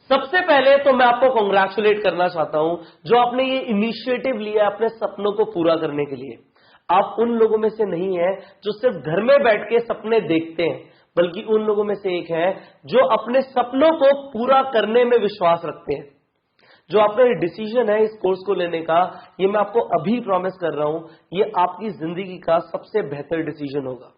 सबसे पहले तो मैं आपको कॉन्ग्रेचुलेट करना चाहता हूं जो आपने ये इनिशिएटिव लिया अपने सपनों को पूरा करने के लिए। आप उन लोगों में से नहीं है जो सिर्फ घर में बैठ के सपने देखते हैं, बल्कि उन लोगों में से एक है जो अपने सपनों को पूरा करने में विश्वास रखते हैं। जो आपका ये डिसीजन है इस कोर्स को लेने का, ये मैं आपको अभी प्रॉमिस कर रहा हूं, ये आपकी जिंदगी का सबसे बेहतर डिसीजन होगा।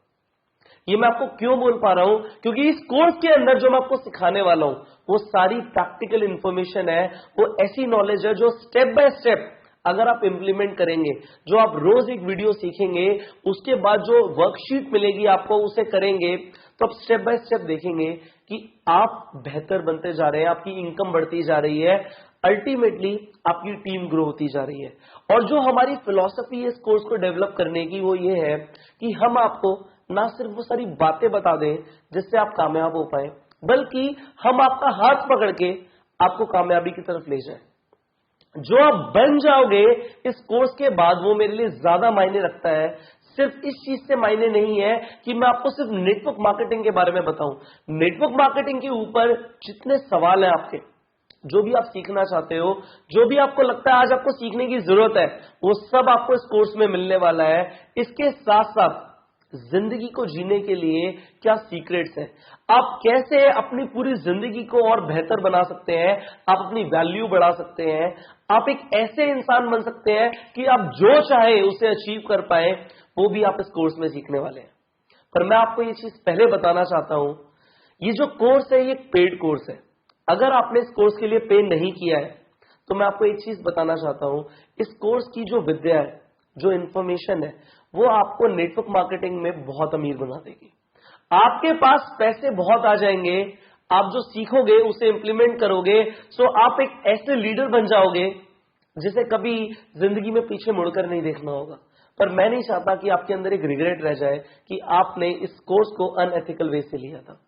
ये मैं आपको क्यों बोल पा रहा हूं, क्योंकि इस कोर्स के अंदर जो मैं आपको सिखाने वाला हूं वो सारी प्रैक्टिकल इंफॉर्मेशन है, वो ऐसी नॉलेज है जो स्टेप बाय स्टेप अगर आप इंप्लीमेंट करेंगे, जो आप रोज एक वीडियो सीखेंगे, उसके बाद जो वर्कशीट मिलेगी आपको उसे करेंगे, तो आप स्टेप बाय स्टेप देखेंगे कि आप बेहतर बनते जा रहे हैं, आपकी इनकम बढ़ती जा रही है, अल्टीमेटली आपकी टीम ग्रो होती जा रही है। और जो हमारी फिलॉसफी है इस कोर्स को डेवलप करने की वो ये है कि हम आपको ना सिर्फ वो सारी बातें बता दें जिससे आप कामयाब हो पाए, बल्कि हम आपका हाथ पकड़ के आपको कामयाबी की तरफ ले जाएं। जो आप बन जाओगे इस कोर्स के बाद वो मेरे लिए ज्यादा मायने रखता है। सिर्फ इस चीज से मायने नहीं है कि मैं आपको सिर्फ नेटवर्क मार्केटिंग के बारे में बताऊं। नेटवर्क मार्केटिंग के ऊपर जितने सवाल हैं आपके, जो भी आप सीखना चाहते हो, जो भी आपको लगता है आज आपको सीखने की जरूरत है, वो सब आपको इस कोर्स में मिलने वाला है। इसके साथ साथ जिंदगी को जीने के लिए क्या सीक्रेट्स हैं, आप कैसे अपनी पूरी जिंदगी को और बेहतर बना सकते हैं, आप अपनी वैल्यू बढ़ा सकते हैं, आप एक ऐसे इंसान बन सकते हैं कि आप जो चाहे उसे अचीव कर पाए, वो भी आप इस कोर्स में सीखने वाले हैं। पर मैं आपको ये चीज पहले बताना चाहता हूं, ये जो कोर्स है ये पेड कोर्स है। अगर आपने इस कोर्स के लिए पे नहीं किया है तो मैं आपको एक चीज बताना चाहता हूं, इस कोर्स की जो विद्या है, जो इंफॉर्मेशन है, वो आपको नेटवर्क मार्केटिंग में बहुत अमीर बना देगी। आपके पास पैसे बहुत आ जाएंगे, आप जो सीखोगे उसे इंप्लीमेंट करोगे, सो आप एक ऐसे लीडर बन जाओगे जिसे कभी जिंदगी में पीछे मुड़कर नहीं देखना होगा। पर मैं नहीं चाहता कि आपके अंदर एक रिग्रेट रह जाए कि आपने इस कोर्स को अनएथिकल वे से लिया था,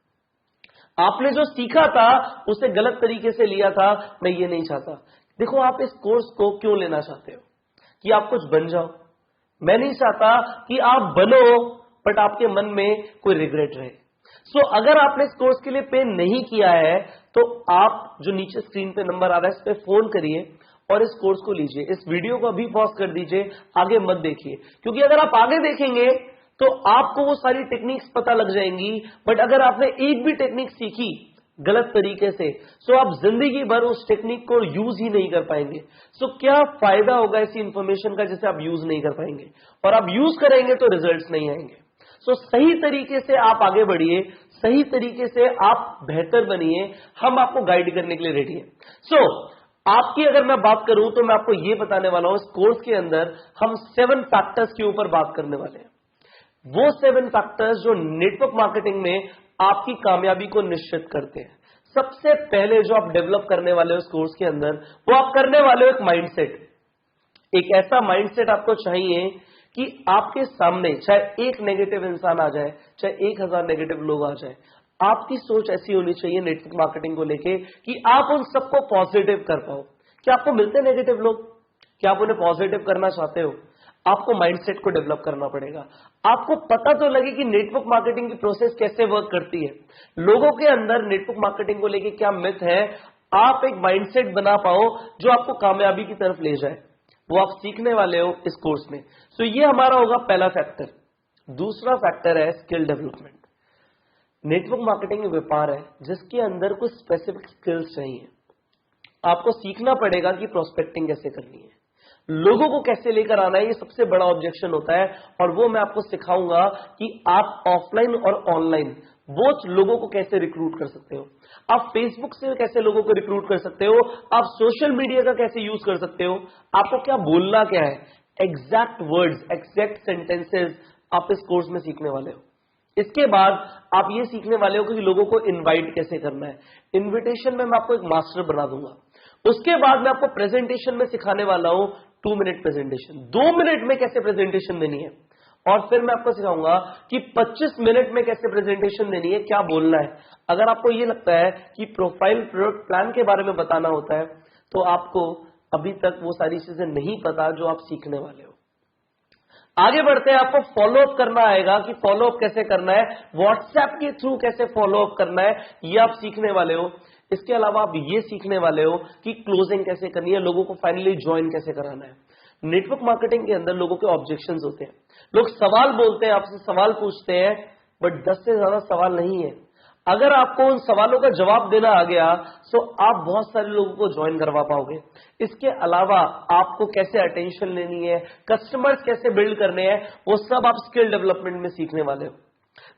आपने जो सीखा था उसे गलत तरीके से लिया था। मैं ये नहीं चाहता। देखो, आप इस कोर्स को क्यों लेना चाहते हो कि आप कुछ बन जाओ। मैं नहीं चाहता कि आप बनो बट आपके मन में कोई रिग्रेट रहे। सो अगर आपने इस कोर्स के लिए पे नहीं किया है तो आप जो नीचे स्क्रीन पे नंबर आ रहा है इस पे फोन करिए और इस कोर्स को लीजिए। इस वीडियो को अभी पॉज कर दीजिए, आगे मत देखिए, क्योंकि अगर आप आगे देखेंगे तो आपको वो सारी टेक्निक्स पता लग जाएंगी, बट अगर आपने एक भी टेक्निक सीखी गलत तरीके से, सो आप जिंदगी भर उस टेक्निक को यूज ही नहीं कर पाएंगे। सो क्या फायदा होगा ऐसी इंफॉर्मेशन का जिसे आप यूज नहीं कर पाएंगे, और आप यूज करेंगे तो रिजल्ट्स नहीं आएंगे। सो सही तरीके से आप आगे बढ़िए, सही तरीके से आप बेहतर बनिए, हम आपको गाइड करने के लिए रेडी है। सो आपकी अगर मैं बात करूं तो मैं आपको ये बताने वाला हूं, इस कोर्स के अंदर हम 7 फैक्टर्स के ऊपर बात करने वाले हैं। वो 7 फैक्टर्स जो नेटवर्क मार्केटिंग में आपकी कामयाबी को निश्चित करते हैं। सबसे पहले जो आप डेवलप करने वाले हो इस कोर्स के अंदर, वो आप करने वाले हो एक माइंडसेट। एक ऐसा माइंडसेट आपको चाहिए कि आपके सामने चाहे एक नेगेटिव इंसान आ जाए, चाहे 1000 नेगेटिव लोग आ जाए, आपकी सोच ऐसी होनी चाहिए नेटवर्क मार्केटिंग को लेके कि आप उन सबको पॉजिटिव कर पाओ। क्या आपको मिलते हैं नेगेटिव लोग? क्या आप उन्हें पॉजिटिव करना चाहते हो? आपको माइंडसेट को डेवलप करना पड़ेगा। आपको पता तो लगे कि नेटवर्क मार्केटिंग की प्रोसेस कैसे वर्क करती है, लोगों के अंदर नेटवर्क मार्केटिंग को लेके क्या मिथ है, आप एक माइंडसेट बना पाओ जो आपको कामयाबी की तरफ ले जाए। वो आप सीखने वाले हो इस कोर्स में। सो ये हमारा होगा पहला फैक्टर। दूसरा फैक्टर है स्किल डेवलपमेंट। नेटवर्क मार्केटिंग एक व्यापार है जिसके अंदर कुछ स्पेसिफिक स्किल्स चाहिए। आपको सीखना पड़ेगा कि प्रोस्पेक्टिंग कैसे करनी है, लोगों को कैसे लेकर आना है, ये सबसे बड़ा ऑब्जेक्शन होता है। और वो मैं आपको सिखाऊंगा कि आप ऑफलाइन और ऑनलाइन बोथ लोगों को कैसे रिक्रूट कर सकते हो। आप फेसबुक से कैसे लोगों को रिक्रूट कर सकते हो, आप सोशल मीडिया का कैसे यूज कर सकते हो, आपको क्या बोलना क्या है, एग्जैक्ट वर्ड्स, एग्जैक्ट सेंटेंसेस आप इस कोर्स में सीखने वाले हो। इसके बाद आप ये सीखने वाले हो कि लोगों को इनवाइट कैसे करना है। इनविटेशन में मैं आपको एक मास्टर बना दूंगा। उसके बाद मैं आपको प्रेजेंटेशन में सिखाने वाला हूं 2 मिनट प्रेजेंटेशन, 2 मिनट में कैसे प्रेजेंटेशन देनी है। और फिर मैं आपको सिखाऊंगा कि 25 मिनट में कैसे प्रेजेंटेशन देनी है, क्या बोलना है। अगर आपको ये लगता है कि प्रोफाइल प्रोडक्ट प्लान के बारे में बताना होता है तो आपको अभी तक वो सारी चीजें नहीं पता जो आप सीखने वाले हो। आगे बढ़ते हैं, आपको फॉलोअप करना आएगा कि फॉलोअप कैसे करना है, व्हाट्सएप के थ्रू कैसे फॉलोअप करना है, ये आप सीखने वाले हो। इसके अलावा आप ये सीखने वाले हो कि क्लोजिंग कैसे करनी है, लोगों को फाइनली ज्वाइन कैसे कराना है। नेटवर्क मार्केटिंग के अंदर लोगों के ऑब्जेक्शंस होते हैं, लोग सवाल बोलते हैं, आपसे सवाल पूछते हैं, बट 10 से ज्यादा सवाल नहीं है। अगर आपको उन सवालों का जवाब देना आ गया तो आप बहुत सारे लोगों को ज्वाइन करवा पाओगे। इसके अलावा आपको कैसे अटेंशन लेनी है, कस्टमर्स कैसे बिल्ड करने हैं, वो सब आप स्किल डेवलपमेंट में सीखने वाले हो।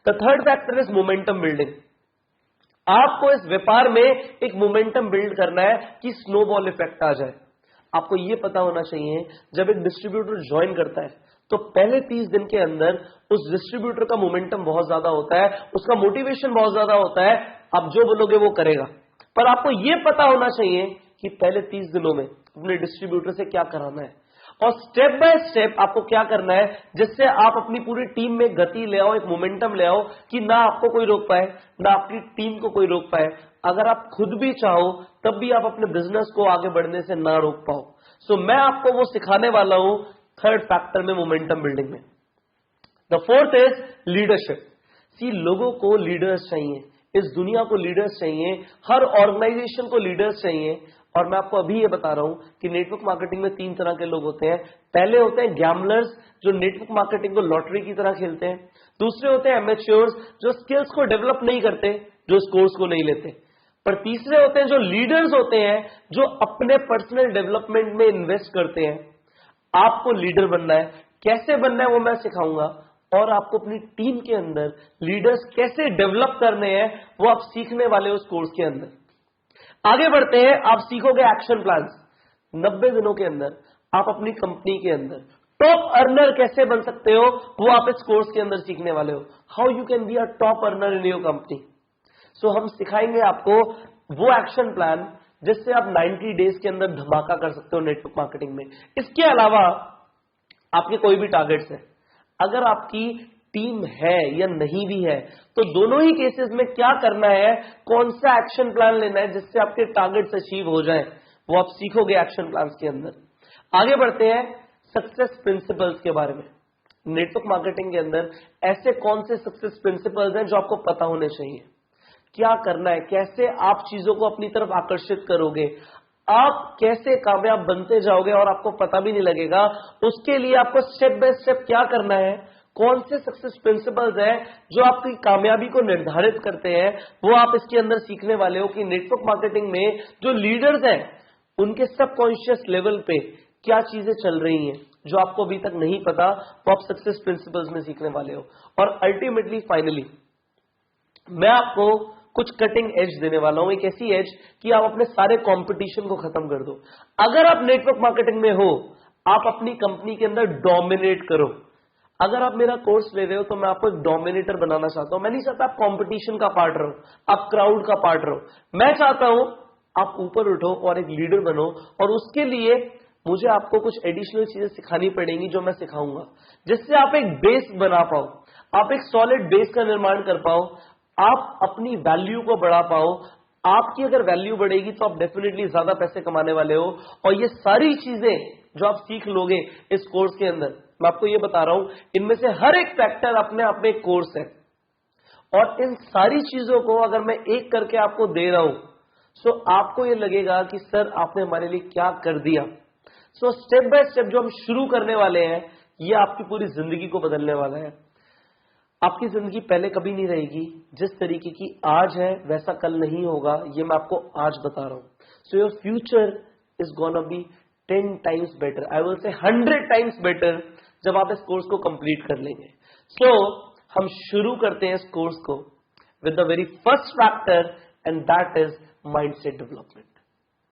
The third factor is momentum building. आपको इस व्यापार में एक मोमेंटम बिल्ड करना है कि स्नोबॉल इफेक्ट आ जाए। आपको यह पता होना चाहिए, जब एक डिस्ट्रीब्यूटर ज्वाइन करता है तो पहले 30 दिन के अंदर उस डिस्ट्रीब्यूटर का मोमेंटम बहुत ज्यादा होता है, उसका मोटिवेशन बहुत ज्यादा होता है, आप जो बोलोगे वो करेगा। पर आपको यह पता होना चाहिए कि पहले 30 दिनों में अपने डिस्ट्रीब्यूटर से क्या कराना है और स्टेप बाय स्टेप आपको क्या करना है, जिससे आप अपनी पूरी टीम में गति ले आओ, एक मोमेंटम ले आओ कि ना आपको कोई रोक पाए, ना आपकी टीम को कोई रोक पाए। अगर आप खुद भी चाहो तब भी आप अपने बिजनेस को आगे बढ़ने से ना रोक पाओ। सो मैं आपको वो सिखाने वाला हूं थर्ड फैक्टर में, मोमेंटम बिल्डिंग में। The fourth is leadership. See, लोगों को लीडर्स चाहिए, इस दुनिया को लीडर्स चाहिए, हर ऑर्गेनाइजेशन को लीडर्स चाहिए। और मैं आपको अभी ये बता रहा हूं कि नेटवर्क मार्केटिंग में 3 तरह के लोग होते हैं। पहले होते हैं गैम्बलर्स, जो नेटवर्क मार्केटिंग को लॉटरी की तरह खेलते हैं। दूसरे होते हैं एमेच्योर्स, जो स्किल्स को डेवलप नहीं करते, जो स्कोर्स को नहीं लेते। पर तीसरे होते हैं जो लीडर्स होते हैं, जो अपने पर्सनल डेवलपमेंट में इन्वेस्ट करते हैं। आपको लीडर बनना है, कैसे बनना है वो मैं सिखाऊंगा, और आपको अपनी टीम के अंदर लीडर्स कैसे डेवलप करने हैं वो आप सीखने वाले हो उस कोर्स के अंदर। आगे बढ़ते हैं, आप सीखोगे एक्शन प्लान्स। 90 दिनों के अंदर आप अपनी कंपनी के अंदर टॉप अर्नर कैसे बन सकते हो, वो आप इस कोर्स के अंदर सीखने वाले हो। How you can be a top earner in your company. So हम सिखाएंगे आपको वो एक्शन प्लान जिससे आप 90 डेज के अंदर धमाका कर सकते हो नेटवर्क मार्केटिंग में। इसके अलावा आपके कोई भी टारगेट्स हैं, अगर आपकी टीम है या नहीं भी है, तो दोनों ही केसेस में क्या करना है, कौन सा एक्शन प्लान लेना है जिससे आपके टारगेट्स अचीव हो जाए, वो आप सीखोगे एक्शन प्लान्स के अंदर। आगे बढ़ते हैं सक्सेस प्रिंसिपल्स के बारे में। नेटवर्क मार्केटिंग के अंदर ऐसे कौन से सक्सेस प्रिंसिपल्स हैं जो आपको पता होने चाहिए, क्या करना है, कैसे आप चीजों को अपनी तरफ आकर्षित करोगे, आप कैसे कामयाब बनते जाओगे और आपको पता भी नहीं लगेगा। उसके लिए आपको स्टेप बाय स्टेप क्या करना है, कौन से सक्सेस प्रिंसिपल्स हैं जो आपकी कामयाबी को निर्धारित करते हैं, वो आप इसके अंदर सीखने वाले हो कि नेटवर्क मार्केटिंग में जो लीडर्स हैं उनके सबकॉन्शियस लेवल पे क्या चीजें चल रही हैं जो आपको अभी तक नहीं पता, वो आप सक्सेस प्रिंसिपल्स में सीखने वाले हो। और अल्टीमेटली फाइनली मैं आपको कुछ कटिंग एज देने वाला हूं, एक ऐसी एज कि आप अपने सारे कंपटीशन को खत्म कर दो। अगर आप नेटवर्क मार्केटिंग में हो, आप अपनी कंपनी के अंदर डोमिनेट करो। अगर आप मेरा कोर्स ले रहे हो तो मैं आपको एक डोमिनेटर बनाना चाहता हूं। मैं नहीं चाहता आप कंपटीशन का पार्ट रहो, आप क्राउड का पार्ट रहो। मैं चाहता हूं आप ऊपर उठो और एक लीडर बनो, और उसके लिए मुझे आपको कुछ एडिशनल चीजें सिखानी पड़ेंगी जो मैं सिखाऊंगा, जिससे आप एक बेस बना पाओ, आप एक सॉलिड बेस का निर्माण कर पाओ, आप अपनी वैल्यू को बढ़ा पाओ। आपकी अगर वैल्यू बढ़ेगी तो आप डेफिनेटली ज्यादा पैसे कमाने वाले हो। और ये सारी चीजें जो आप सीख लोगे इस कोर्स के अंदर, मैं आपको ये बता रहा हूं, इनमें से हर एक फैक्टर अपने आप में एक कोर्स है। और इन सारी चीजों को अगर मैं एक करके आपको दे रहा हूं, सो आपको ये लगेगा कि सर आपने हमारे लिए क्या कर दिया। सो स्टेप बाय स्टेप जो हम शुरू करने वाले हैं, ये आपकी पूरी जिंदगी को बदलने वाला है। आपकी जिंदगी पहले कभी नहीं रहेगी, जिस तरीके की आज है वैसा कल नहीं होगा, ये मैं आपको आज बता रहा हूं। So your future is gonna be 10 times better, I will say 100 times better, जब आप इस कोर्स को कंप्लीट कर लेंगे। सो हम शुरू करते हैं इस कोर्स को with the very first factor, and that is mindset development.